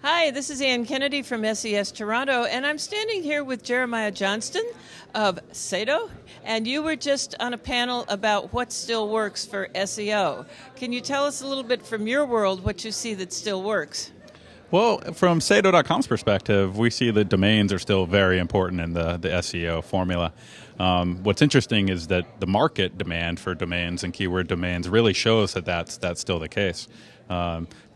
Hi, this is Ann Kennedy from SES Toronto, and I'm standing here with Jeremiah Johnston of SEDO, and you were just on a panel about what still works for SEO. Can you tell us a little bit from your world what you see that still works? Well, from SEDO.com's perspective, we see that domains are still very important in the SEO formula. What's interesting is that the market demand for domains and keyword domains really shows that that's still the case.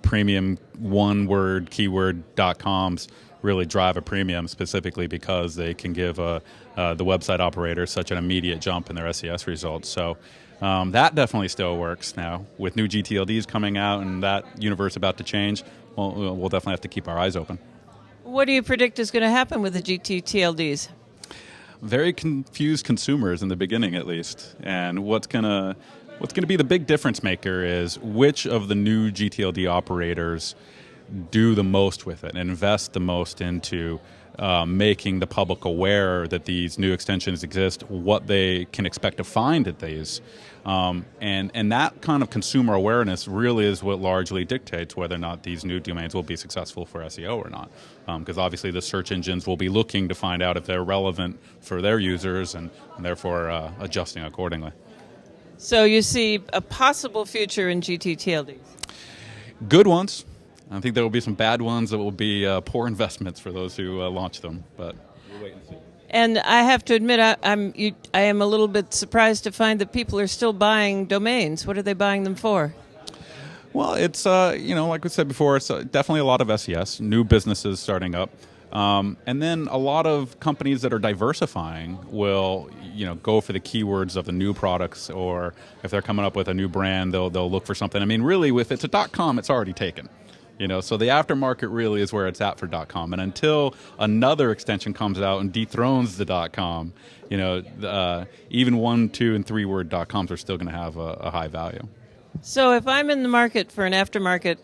Premium one-word keyword.coms really drive a premium specifically because they can give the website operators such an immediate jump in their SES results. So that definitely still works now. With new GTLDs coming out and that universe about to change, we'll definitely have to keep our eyes open. What do you predict is going to happen with the GTLDs? Very confused consumers in the beginning, at least. And what's going to be the big difference maker is which of the new GTLD operators do the most with it and invest the most into making the public aware that these new extensions exist, what they can expect to find at these. And that kind of consumer awareness really is what largely dictates whether or not these new domains will be successful for SEO or not. Because obviously the search engines will be looking to find out if they're relevant for their users and therefore adjusting accordingly. So you see a possible future in GTLDs? Good ones. I think there will be some bad ones that will be poor investments for those who launch them, but we'll wait and see. And I have to admit, I am a little bit surprised to find that people are still buying domains. What are they buying them for? Well, it's, like we said before, it's definitely a lot of SES, new businesses starting up. And then a lot of companies that are diversifying will, go for the keywords of the new products, or if they're coming up with a new brand, they'll look for something. I mean, really, if it's a .com, it's already taken. So the aftermarket really is where it's at for .com. And until another extension comes out and dethrones the .com, even 1, 2, and 3 word .coms are still going to have a high value. So if I'm in the market for an aftermarket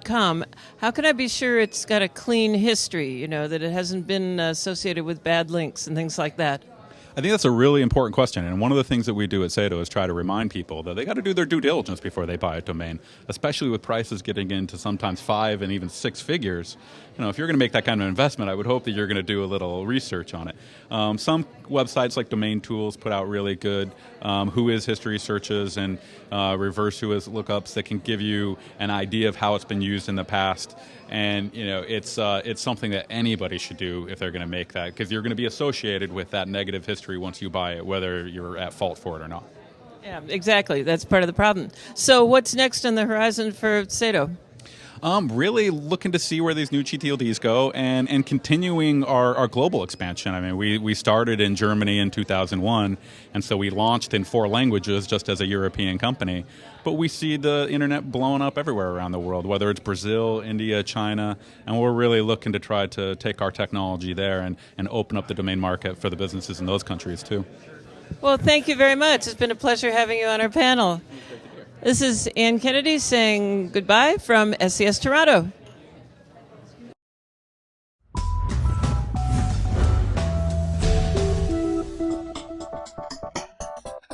.com, how can I be sure it's got a clean history, that it hasn't been associated with bad links and things like that? I think that's a really important question, and one of the things that we do at SEDO is try to remind people that they got to do their due diligence before they buy a domain, especially with prices getting into sometimes 5 and even 6 figures. If you're going to make that kind of investment, I would hope that you're going to do a little research on it. Some websites like Domain Tools put out really good who is history searches and reverse who is lookups that can give you an idea of how it's been used in the past. And it's something that anybody should do if they're going to make that, because you're going to be associated with that negative history once you buy it, whether you're at fault for it or not. Yeah, exactly. That's part of the problem. So what's next on the horizon for SEDO? Really looking to see where these new GTLDs go and continuing our global expansion. I mean, we started in Germany in 2001, and so we launched in 4 languages just as a European company. But we see the internet blowing up everywhere around the world, whether it's Brazil, India, China, and we're really looking to try to take our technology there and open up the domain market for the businesses in those countries too. Well, thank you very much. It's been a pleasure having you on our panel. This is Ann Kennedy saying goodbye from SES Toronto.